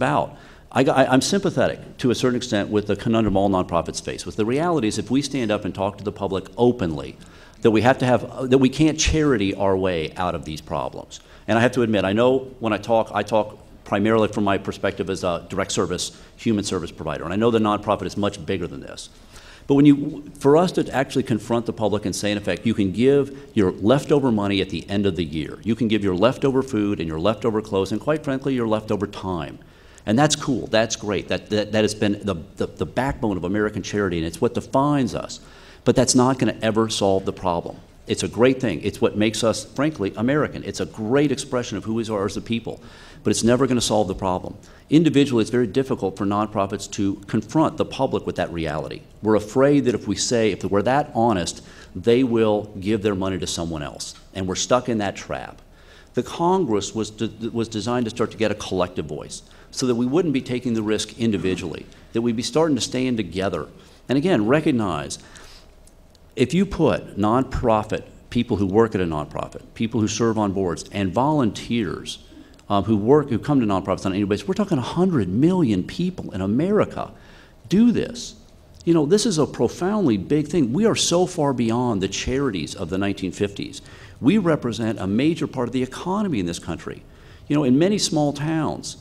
about. I'm sympathetic to a certain extent with the conundrum all nonprofits face. With the reality is, if we stand up and talk to the public openly, that we can't charity our way out of these problems. And I have to admit, I know when I talk primarily from my perspective as a direct service, human service provider. And I know the nonprofit is much bigger than this. But for us to actually confront the public and say, in effect, you can give your leftover money at the end of the year. You can give your leftover food and your leftover clothes and, quite frankly, your leftover time. And that's cool. That's great. That has been the backbone of American charity, and it's what defines us. But that's not going to ever solve the problem. It's a great thing. It's what makes us, frankly, American. It's a great expression of who we are as a people. But it's never going to solve the problem. Individually, it's very difficult for nonprofits to confront the public with that reality. We're afraid that if we're that honest, they will give their money to someone else. And we're stuck in that trap. The Congress was designed to start to get a collective voice so that we wouldn't be taking the risk individually, that we'd be starting to stand together. And again, recognize, if you put nonprofit, people who work at a nonprofit, people who serve on boards, and volunteers who come to nonprofits on any basis, we're talking 100 million people in America do this. You know, this is a profoundly big thing. We are so far beyond the charities of the 1950s. We represent a major part of the economy in this country. You know, in many small towns,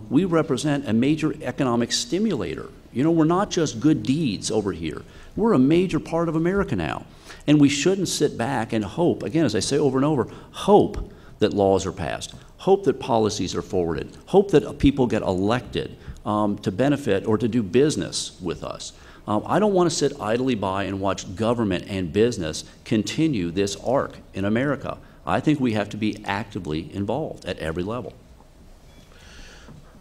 we represent a major economic stimulator. You know, we're not just good deeds over here. We're a major part of America now. And we shouldn't sit back and hope, again, as I say over and over, hope that laws are passed, hope that policies are forwarded, hope that people get elected to benefit or to do business with us. I don't want to sit idly by and watch government and business continue this arc in America. I think we have to be actively involved at every level.